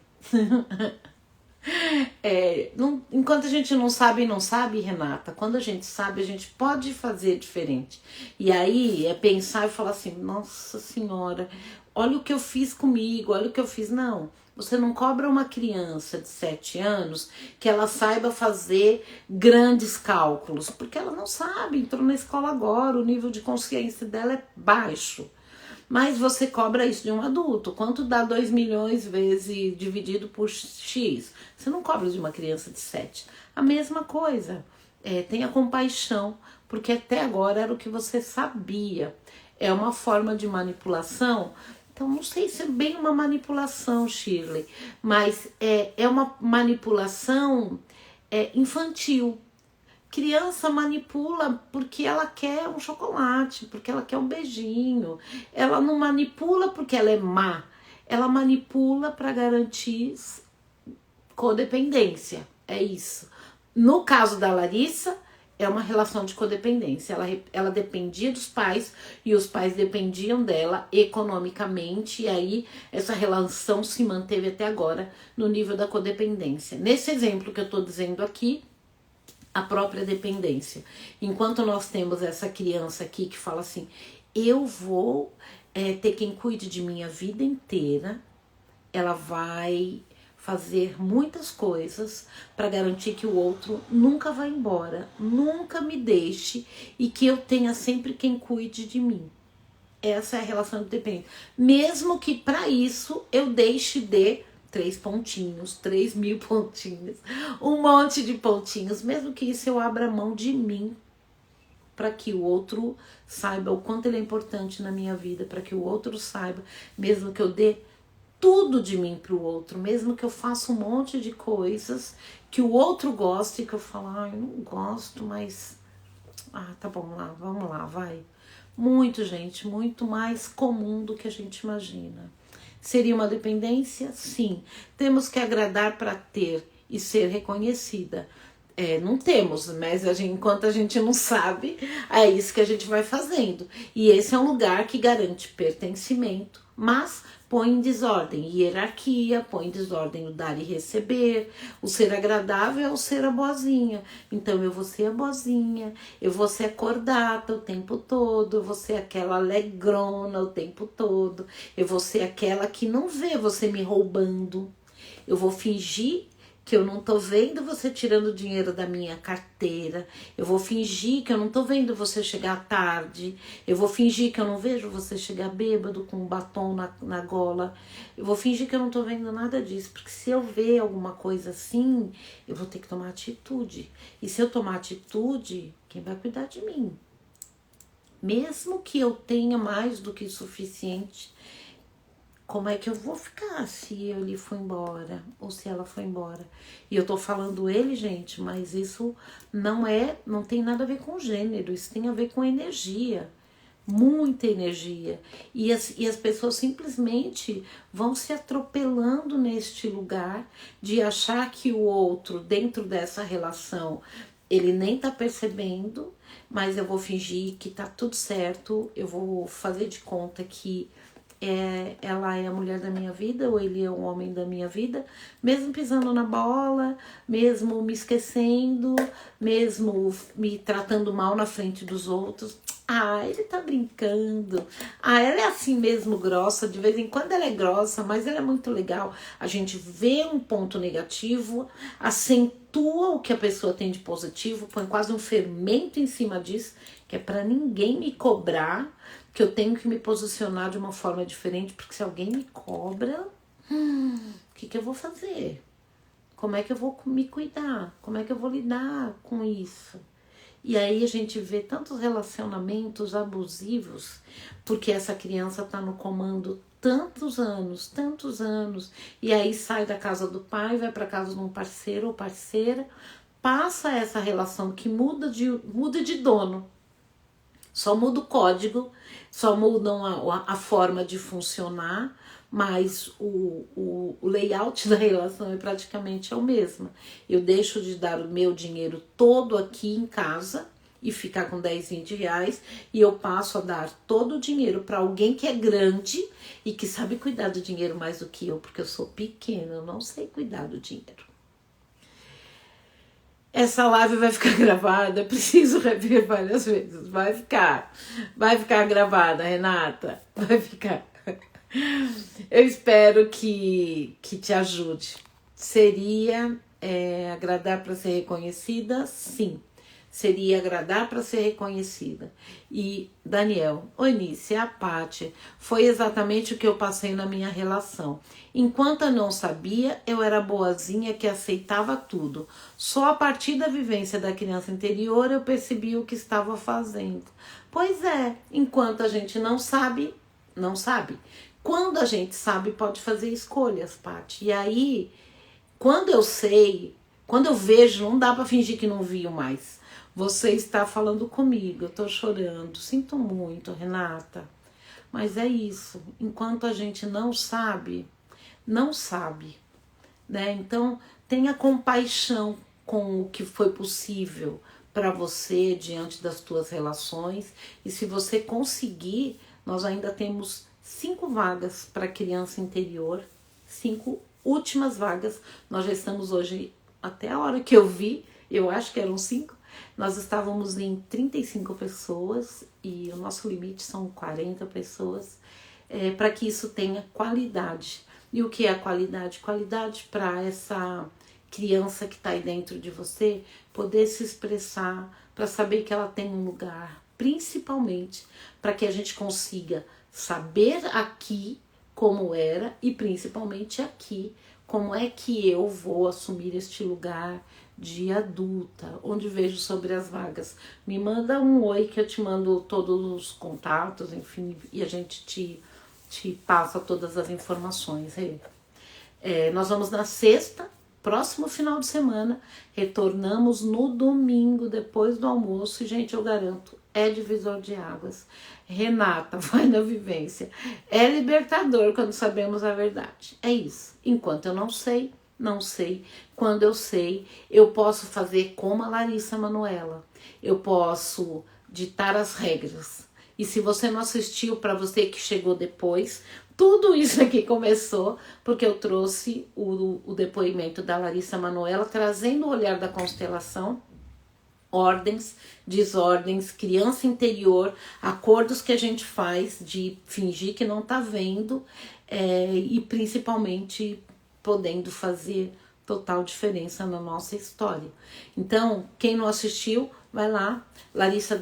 Enquanto a gente não sabe, Renata, quando a gente sabe, a gente pode fazer diferente. E aí é pensar e falar assim, nossa senhora, olha o que eu fiz comigo, olha o que eu fiz. Não, você não cobra uma criança de 7 anos que ela saiba fazer grandes cálculos, porque ela não sabe, entrou na escola agora, o nível de consciência dela é baixo. Mas você cobra isso de um adulto. Quanto dá 2 milhões vezes dividido por X? Você não cobra de uma criança de 7. A mesma coisa. Tenha compaixão, porque até agora era o que você sabia. É uma forma de manipulação. Então, não sei se é bem uma manipulação, Shirley, mas é uma manipulação infantil. Criança manipula porque ela quer um chocolate, porque ela quer um beijinho. Ela não manipula porque ela é má. Ela manipula para garantir codependência. É isso. No caso da Larissa, é uma relação de codependência. Ela dependia dos pais e os pais dependiam dela economicamente. E aí essa relação se manteve até agora no nível da codependência. Nesse exemplo que eu estou dizendo aqui, a própria dependência. Enquanto nós temos essa criança aqui que fala assim, eu vou ter quem cuide de mim a vida inteira, ela vai fazer muitas coisas para garantir que o outro nunca vá embora, nunca me deixe e que eu tenha sempre quem cuide de mim. Essa é a relação de dependência. Mesmo que para isso eu deixe de 3 pontinhos, 3.000 pontinhos, um monte de pontinhos, mesmo que isso eu abra mão de mim, para que o outro saiba o quanto ele é importante na minha vida, para que o outro saiba, mesmo que eu dê tudo de mim para o outro, mesmo que eu faça um monte de coisas que o outro goste e que eu falo, eu não gosto, mas tá bom, vamos lá, vai. Muito, gente, muito mais comum do que a gente imagina. Seria uma dependência? Sim. Temos que agradar para ter e ser reconhecida. Não temos, mas enquanto a gente não sabe, é isso que a gente vai fazendo. E esse é um lugar que garante pertencimento, mas põe em desordem hierarquia, põe em desordem o dar e receber, o ser agradável é o ser a boazinha. Então eu vou ser a boazinha, eu vou ser a cordata o tempo todo, eu vou ser aquela alegrona o tempo todo, eu vou ser aquela que não vê você me roubando, eu vou fingir que eu não tô vendo você tirando dinheiro da minha carteira, eu vou fingir que eu não tô vendo você chegar tarde, eu vou fingir que eu não vejo você chegar bêbado com um batom na gola, eu vou fingir que eu não tô vendo nada disso, porque se eu ver alguma coisa assim, eu vou ter que tomar atitude, e se eu tomar atitude, quem vai cuidar de mim? Mesmo que eu tenha mais do que suficiente, como é que eu vou ficar se ele for embora ou se ela for embora? E eu tô falando ele, gente, mas isso não tem nada a ver com gênero, isso tem a ver com energia, muita energia. E as pessoas simplesmente vão se atropelando neste lugar de achar que o outro, dentro dessa relação, ele nem tá percebendo, mas eu vou fingir que tá tudo certo, eu vou fazer de conta que ela é a mulher da minha vida, ou ele é o homem da minha vida, mesmo pisando na bola, mesmo me esquecendo, mesmo me tratando mal na frente dos outros. Ah, ele tá brincando. Ah, ela é assim mesmo grossa, de vez em quando ela é grossa, mas ela é muito legal. A gente vê um ponto negativo, acentua o que a pessoa tem de positivo, põe quase um fermento em cima disso, que é pra ninguém me cobrar, que eu tenho que me posicionar de uma forma diferente, porque se alguém me cobra, o que eu vou fazer? Como é que eu vou me cuidar? Como é que eu vou lidar com isso? E aí a gente vê tantos relacionamentos abusivos, porque essa criança tá no comando tantos anos, e aí sai da casa do pai, vai para casa de um parceiro ou parceira, passa essa relação que muda de dono. Só muda o código, só mudam a forma de funcionar, mas o layout da relação é praticamente o mesmo. Eu deixo de dar o meu dinheiro todo aqui em casa e ficar com 10, 20 reais, e eu passo a dar todo o dinheiro para alguém que é grande e que sabe cuidar do dinheiro mais do que eu, porque eu sou pequena, eu não sei cuidar do dinheiro. Essa live vai ficar gravada, eu preciso rever várias vezes. Vai ficar gravada, Renata. Vai ficar. Eu espero que te ajude. Seria agradar para ser reconhecida? Sim. Seria agradar para ser reconhecida. E Daniel, Eunice, a Paty, foi exatamente o que eu passei na minha relação. Enquanto eu não sabia, eu era boazinha que aceitava tudo. Só a partir da vivência da criança interior eu percebi o que estava fazendo. Pois é, enquanto a gente não sabe, não sabe. Quando a gente sabe, pode fazer escolhas, Paty. E aí, quando eu sei, quando eu vejo, não dá para fingir que não viu mais. Você está falando comigo, eu tô chorando, sinto muito, Renata. Mas é isso, enquanto a gente não sabe, né? Então, tenha compaixão com o que foi possível para você diante das tuas relações. E se você conseguir, nós ainda temos 5 vagas para criança interior, 5 últimas vagas. Nós já estamos hoje, até a hora que eu vi, eu acho que eram 5. Nós estávamos em 35 pessoas e o nosso limite são 40 pessoas, para que isso tenha qualidade. E o que é a qualidade? Qualidade para essa criança que está aí dentro de você poder se expressar, para saber que ela tem um lugar, principalmente para que a gente consiga saber aqui como era e principalmente aqui como é que eu vou assumir este lugar de adulta, onde vejo sobre as vagas. Me manda um oi que eu te mando todos os contatos, enfim, e a gente te passa todas as informações. Nós vamos na sexta, próximo final de semana, retornamos no domingo, depois do almoço, e, gente, eu garanto, é divisor de águas. Renata, vai na vivência. É libertador quando sabemos a verdade. É isso. Enquanto eu não sei, Não sei. Quando eu sei, eu posso fazer como a Larissa Manoela. Eu posso ditar as regras. E se você não assistiu, para você que chegou depois, tudo isso aqui começou porque eu trouxe o depoimento da Larissa Manoela, trazendo o olhar da constelação, ordens, desordens, criança interior, acordos que a gente faz de fingir que não tá vendo, e principalmente podendo fazer total diferença na nossa história. Então, quem não assistiu, vai lá, Larissa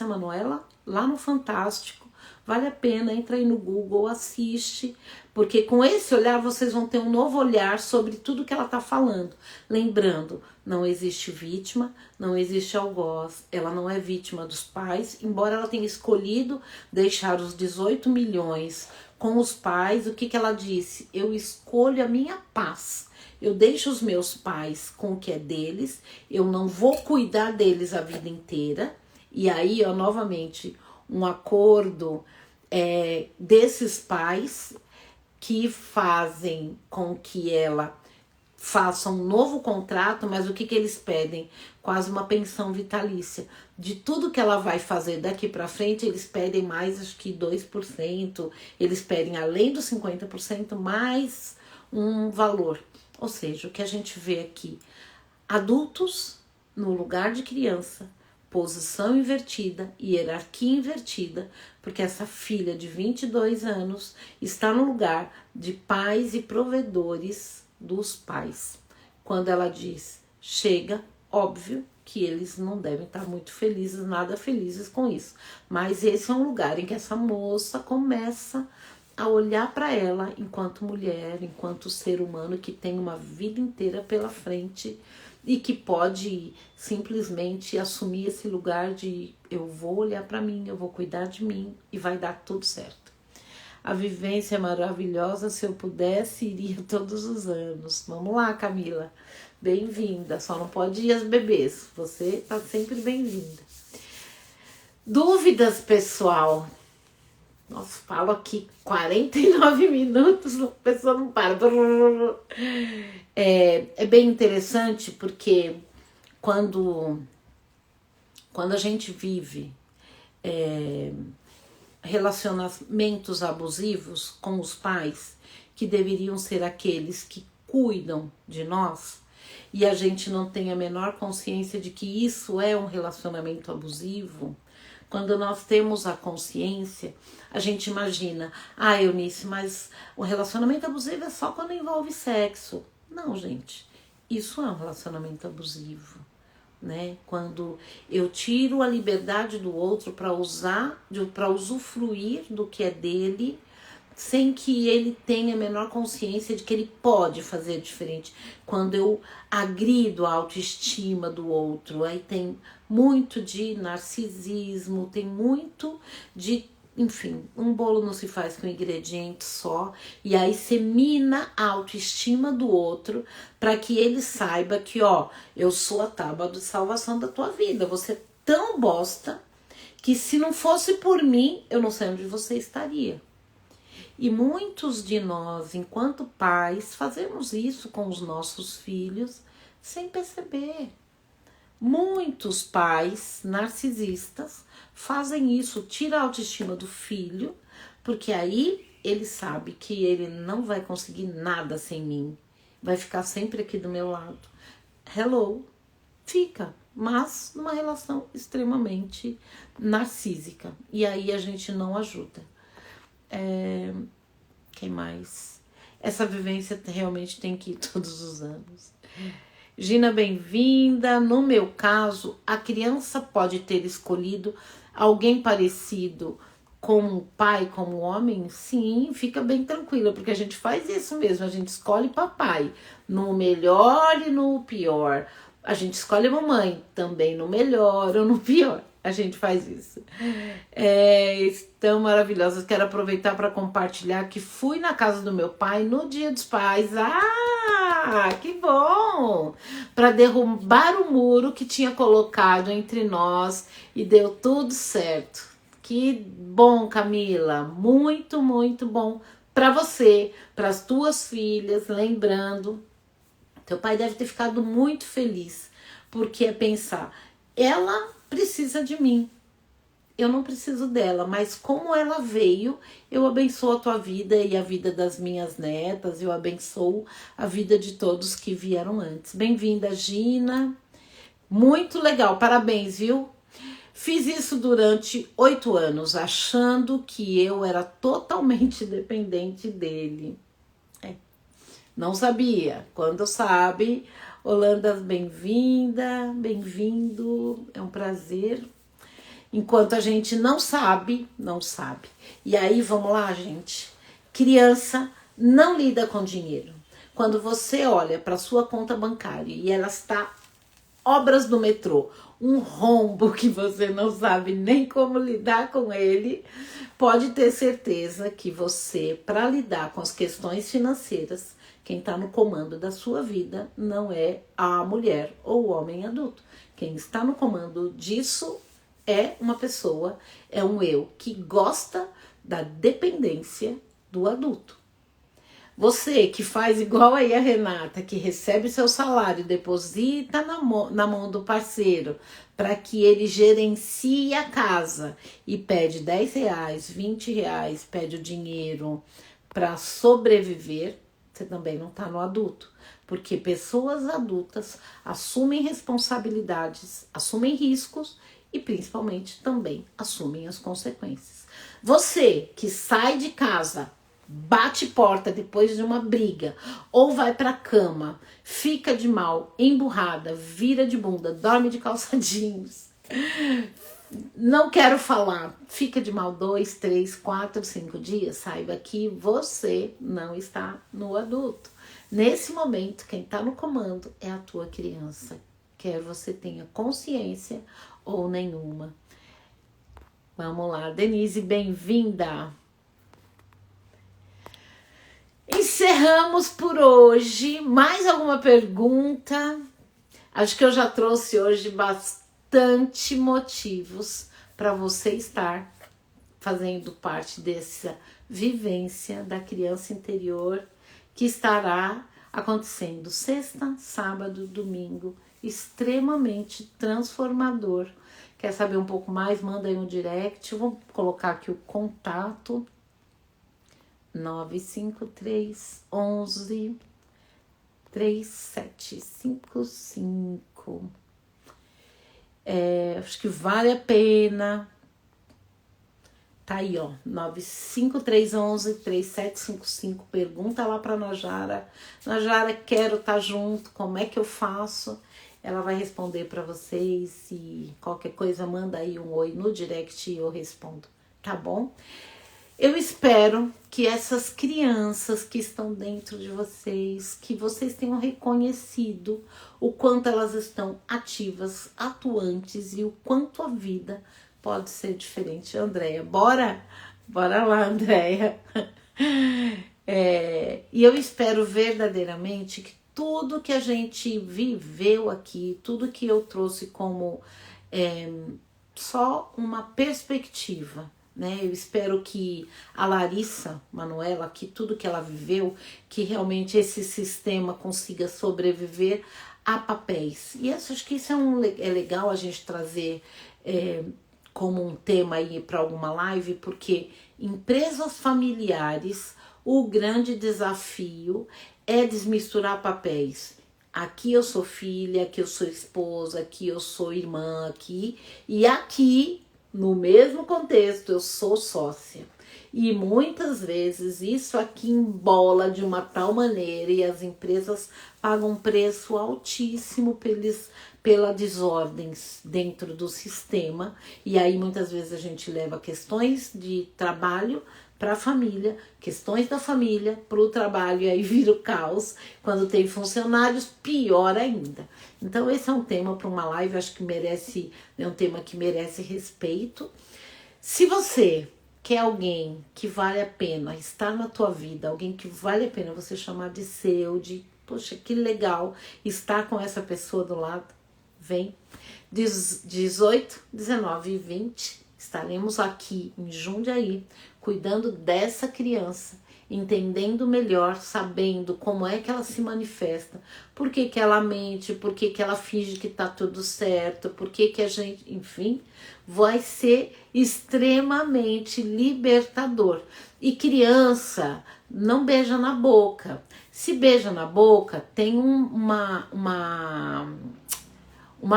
Manoela, lá no Fantástico. Vale a pena, entra aí no Google, assiste, porque com esse olhar vocês vão ter um novo olhar sobre tudo que ela está falando. Lembrando, não existe vítima, não existe algoz, ela não é vítima dos pais, embora ela tenha escolhido deixar os 18 milhões com os pais. O que ela disse? Eu escolho a minha paz. Eu deixo os meus pais com o que é deles, eu não vou cuidar deles a vida inteira. E aí, ó, novamente, um acordo desses pais que fazem com que ela faça um novo contrato, mas o que eles pedem? Quase uma pensão vitalícia. De tudo que ela vai fazer daqui para frente, eles pedem mais, acho que 2%, eles pedem além dos 50%, mais um valor. Ou seja, o que a gente vê aqui, adultos no lugar de criança, posição invertida, hierarquia invertida, porque essa filha de 22 anos está no lugar de pais e provedores dos pais. Quando ela diz chega, óbvio que eles não devem estar muito felizes, nada felizes com isso. Mas esse é um lugar em que essa moça começa a olhar para ela enquanto mulher, enquanto ser humano que tem uma vida inteira pela frente e que pode simplesmente assumir esse lugar de eu vou olhar para mim, eu vou cuidar de mim e vai dar tudo certo. A vivência é maravilhosa, se eu pudesse, iria todos os anos. Vamos lá, Camila, bem-vinda, só não pode ir as bebês, você tá sempre bem-vinda. Dúvidas, pessoal? Nossa, falo aqui 49 minutos, a pessoa não para. É bem interessante porque quando a gente vive relacionamentos abusivos com os pais, que deveriam ser aqueles que cuidam de nós, e a gente não tem a menor consciência de que isso é um relacionamento abusivo. Quando nós temos a consciência, a gente imagina, Eunice, mas o relacionamento abusivo é só quando envolve sexo. Não, gente, isso é um relacionamento abusivo, né? Quando eu tiro a liberdade do outro para usufruir do que é dele, sem que ele tenha a menor consciência de que ele pode fazer diferente. Quando eu agrido a autoestima do outro, aí tem muito de narcisismo, tem muito de, enfim, um bolo não se faz com ingrediente só, e aí você mina a autoestima do outro para que ele saiba que, ó, eu sou a tábua de salvação da tua vida, você é tão bosta que se não fosse por mim, eu não sei onde você estaria. E muitos de nós, enquanto pais, fazemos isso com os nossos filhos sem perceber. Muitos pais narcisistas fazem isso, tira a autoestima do filho, porque aí ele sabe que ele não vai conseguir nada sem mim, vai ficar sempre aqui do meu lado. Hello, fica, mas numa relação extremamente narcísica. E aí a gente não ajuda. Quem mais? Essa vivência realmente tem que ir todos os anos. Gina, bem-vinda. No meu caso, a criança pode ter escolhido alguém parecido como pai, como homem? Sim, fica bem tranquila, porque a gente faz isso mesmo, a gente escolhe papai no melhor e no pior. A gente escolhe mamãe também no melhor ou no pior. A gente faz isso. Estão maravilhosas. Quero aproveitar para compartilhar que fui na casa do meu pai no Dia dos Pais. Que bom! Para derrubar o muro que tinha colocado entre nós e deu tudo certo. Que bom, Camila. Muito, muito bom para você, para as tuas filhas, lembrando, teu pai deve ter ficado muito feliz, porque é pensar, ela precisa de mim, eu não preciso dela, mas como ela veio, eu abençoo a tua vida e a vida das minhas netas, eu abençoo a vida de todos que vieram antes. Bem-vinda, Gina. Muito legal, parabéns, viu? Fiz isso durante 8 anos, achando que eu era totalmente dependente dele. Não sabia. Quando sabe, Holanda, bem-vinda, bem-vindo, é um prazer. Enquanto a gente não sabe, não sabe. E aí, vamos lá, gente. Criança não lida com dinheiro. Quando você olha para sua conta bancária e ela está obras do metrô, um rombo que você não sabe nem como lidar com ele, pode ter certeza que você, para lidar com as questões financeiras, quem está no comando da sua vida não é a mulher ou o homem adulto. Quem está no comando disso é uma pessoa, é um eu que gosta da dependência do adulto. Você que faz igual aí a Renata, que recebe seu salário, deposita na mão do parceiro para que ele gerencie a casa e pede 10 reais, 20 reais, pede o dinheiro para sobreviver, você também não está no adulto. Porque pessoas adultas assumem responsabilidades, assumem riscos e principalmente também assumem as consequências. Você que sai de casa, bate porta depois de uma briga, ou vai pra cama, fica de mal, emburrada, vira de bunda, dorme de calça jeans, não quero falar, fica de mal 2, 3, 4, 5 dias, saiba que você não está no adulto. Nesse momento, quem está no comando é a tua criança, quer você tenha consciência ou nenhuma. Vamos lá, Denise, bem-vinda. Encerramos por hoje. Mais alguma pergunta? Acho que eu já trouxe hoje bastante motivos para você estar fazendo parte dessa vivência da criança interior que estará acontecendo sexta, sábado, domingo, extremamente transformador. Quer saber um pouco mais? Manda aí um direct. Eu vou colocar aqui o contato 953 11 3755. Acho que vale a pena. Tá aí, ó, 95311 3755. Pergunta lá pra Najara. Najara, quero estar junto, como é que eu faço? Ela vai responder para vocês e qualquer coisa manda aí um oi no direct e eu respondo, tá bom? Eu espero que essas crianças que estão dentro de vocês, que vocês tenham reconhecido o quanto elas estão ativas, atuantes e o quanto a vida pode ser diferente. Andréia, bora lá, Andréia. E eu espero verdadeiramente que tudo que a gente viveu aqui, tudo que eu trouxe como só uma perspectiva, né? Eu espero que a Larissa Manoela, que tudo que ela viveu, que realmente esse sistema consiga sobreviver a papéis. E acho que isso é legal a gente trazer como um tema aí para alguma live, porque empresas familiares, o grande desafio é desmisturar papéis. Aqui eu sou filha, aqui eu sou esposa, aqui eu sou irmã, e aqui, no mesmo contexto, eu sou sócia. E muitas vezes isso aqui embola de uma tal maneira e as empresas pagam um preço altíssimo pela desordens dentro do sistema. E aí muitas vezes a gente leva questões de trabalho para a família, questões da família para o trabalho, e aí vira o caos. Quando tem funcionários, pior ainda. Então esse é um tema para uma live, acho que é um tema que merece respeito. Se você quer alguém que vale a pena estar na tua vida, alguém que vale a pena você chamar de seu, de poxa, que legal estar com essa pessoa do lado, vem. 18, 19 e 20 estaremos aqui em Jundiaí, cuidando dessa criança entendendo melhor, sabendo como é que ela se manifesta, por que que ela mente, por que que ela finge que tá tudo certo, por que que a gente, enfim, vai ser extremamente libertador. E criança não beija na boca. Se beija na boca, tem uma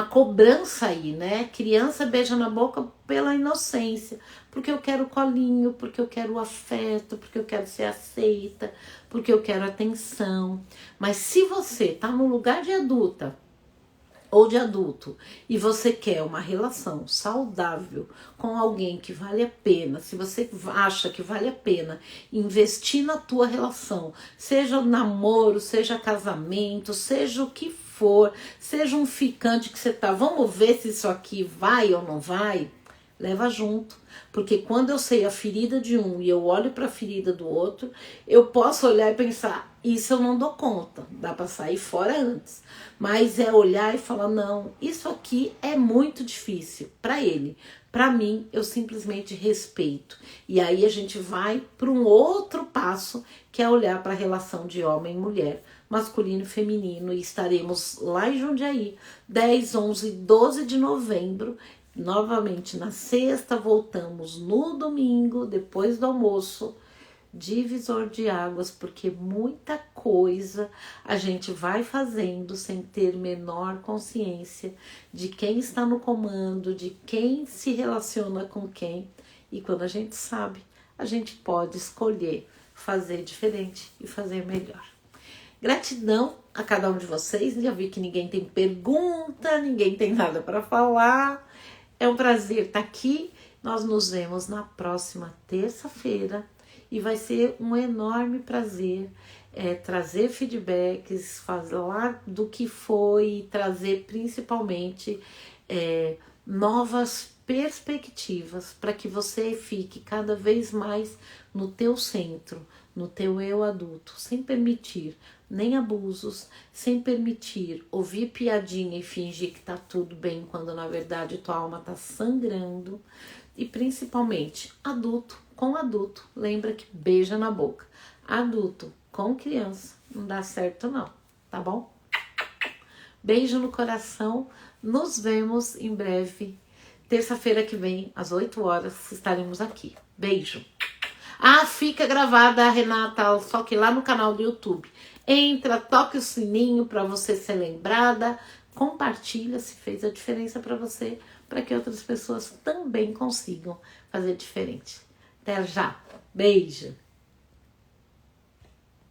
cobrança aí, né? Criança beija na boca pela inocência, porque eu quero colinho, porque eu quero afeto, porque eu quero ser aceita, porque eu quero atenção. Mas se você tá no lugar de adulta ou de adulto e você quer uma relação saudável com alguém que vale a pena, se você acha que vale a pena investir na tua relação, seja namoro, seja casamento, seja o que for, seja um ficante que você tá, vamos ver se isso aqui vai ou não vai, leva junto. Porque quando eu sei a ferida de um e eu olho para a ferida do outro, eu posso olhar e pensar, isso eu não dou conta, dá para sair fora antes. Mas é olhar e falar, não, isso aqui é muito difícil para ele. Para mim, eu simplesmente respeito. E aí a gente vai para um outro passo, que é olhar para a relação de homem e mulher, masculino e feminino. E estaremos lá em Jundiaí, 10, 11, 12 de novembro. Novamente na sexta, voltamos no domingo, depois do almoço, divisor de águas, porque muita coisa a gente vai fazendo sem ter menor consciência de quem está no comando, de quem se relaciona com quem. E quando a gente sabe, a gente pode escolher fazer diferente e fazer melhor. Gratidão a cada um de vocês. Já vi que ninguém tem pergunta, ninguém tem nada para falar. É um prazer estar aqui. Nós nos vemos na próxima terça-feira e vai ser um enorme prazer trazer feedbacks, falar do que foi, trazer principalmente novas perspectivas para que você fique cada vez mais no teu centro, no teu eu adulto, sem permitir nem abusos, sem permitir ouvir piadinha e fingir que tá tudo bem quando na verdade tua alma tá sangrando. E principalmente adulto com adulto, lembra que beija na boca. Adulto com criança não dá certo não, tá bom? Beijo no coração, nos vemos em breve. Terça-feira que vem, às 8 horas, estaremos aqui. Beijo. Ah, fica gravada, Renata, só que lá no canal do YouTube. Entra, toque o sininho para você ser lembrada, compartilha se fez a diferença para você, para que outras pessoas também consigam fazer diferente. Até já. Beijo.